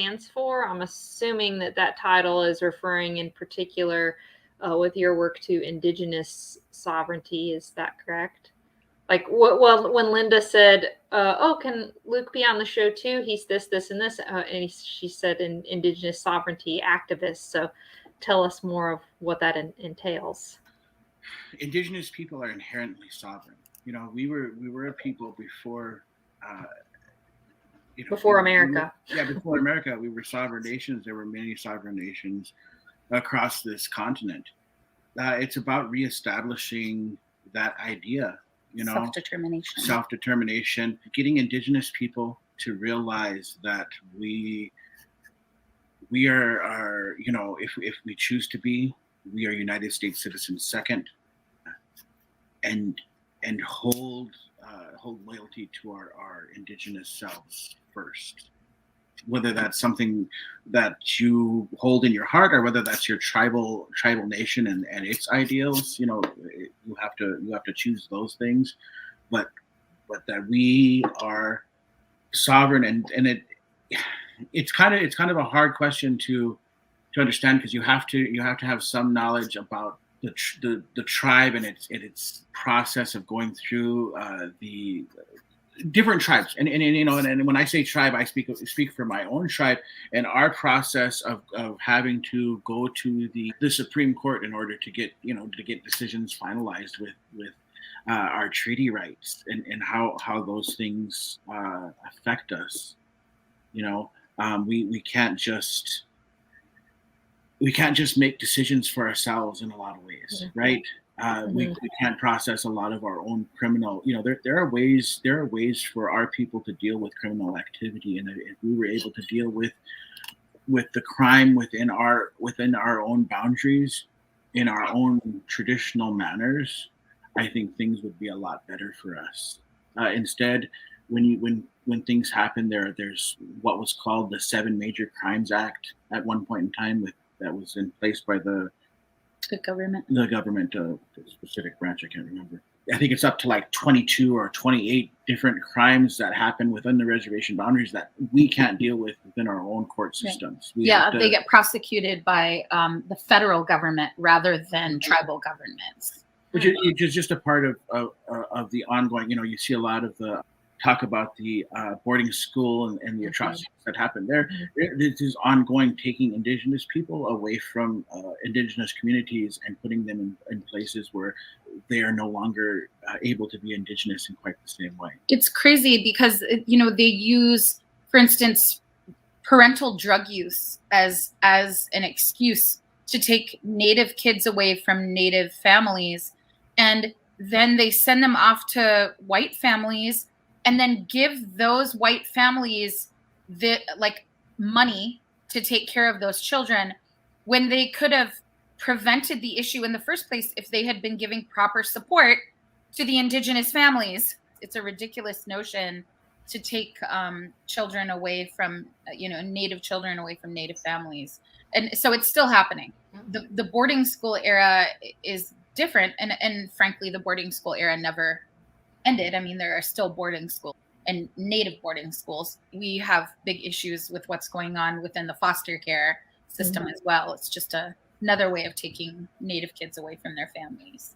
stands for? I'm assuming that title is referring in particular with your work to Indigenous sovereignty. Is that correct? Like, well, when Linda said, "Oh, can Luke be on the show too?" He's this, and this, and she said, "Indigenous sovereignty activist." So, tell us more of what that entails. Indigenous people are inherently sovereign. You know, we were a people before. Before America. Before America, we were sovereign nations. There were many sovereign nations across this continent. It's about reestablishing that idea. You know, self-determination, getting Indigenous people to realize that we are you know, if we choose to be, we are United States citizens second, and hold loyalty to our Indigenous selves first. Whether that's something that you hold in your heart, or whether that's your tribal nation and its ideals, you know, you have to choose those things. But that we are sovereign, and it's kind of a hard question to understand, because you have to have some knowledge about the tribe and its process of going through the different tribes, and you know, and when I say tribe, I speak for my own tribe, and our process of having to go to the Supreme Court in order to get decisions finalized with our treaty rights, and how those things affect us. You know, we can't just make decisions for ourselves in a lot of ways, right? We can't process a lot of our own criminal. You know, there are ways for our people to deal with criminal activity, and if we were able to deal with the crime within our own boundaries, in our own traditional manners, I think things would be a lot better for us. Instead, when things happen, there's what was called the 7 Major Crimes Act at one point in time, that was in place by the government, the specific branch, I can't remember. I think it's up to like 22 or 28 different crimes that happen within the reservation boundaries that we can't deal with within our own court systems. Right. They get prosecuted by the federal government rather than tribal governments. Which is just a part of the ongoing, you know, you see a lot of the talk about the boarding school and the atrocities that happen there. This is ongoing, taking Indigenous people away from Indigenous communities and putting them in places where they are no longer able to be Indigenous in quite the same way. It's crazy because, you know, they use, for instance, parental drug use as an excuse to take Native kids away from Native families, and then they send them off to white families, and then give those white families the money to take care of those children, when they could have prevented the issue in the first place if they had been giving proper support to the Indigenous families. It's a ridiculous notion to take children away from, Native children away from Native families. And so it's still happening. The boarding school era is different. And frankly, the boarding school era never ended. I mean, there are still boarding schools and Native boarding schools. We have big issues with what's going on within the foster care system as well. It's just another way of taking Native kids away from their families.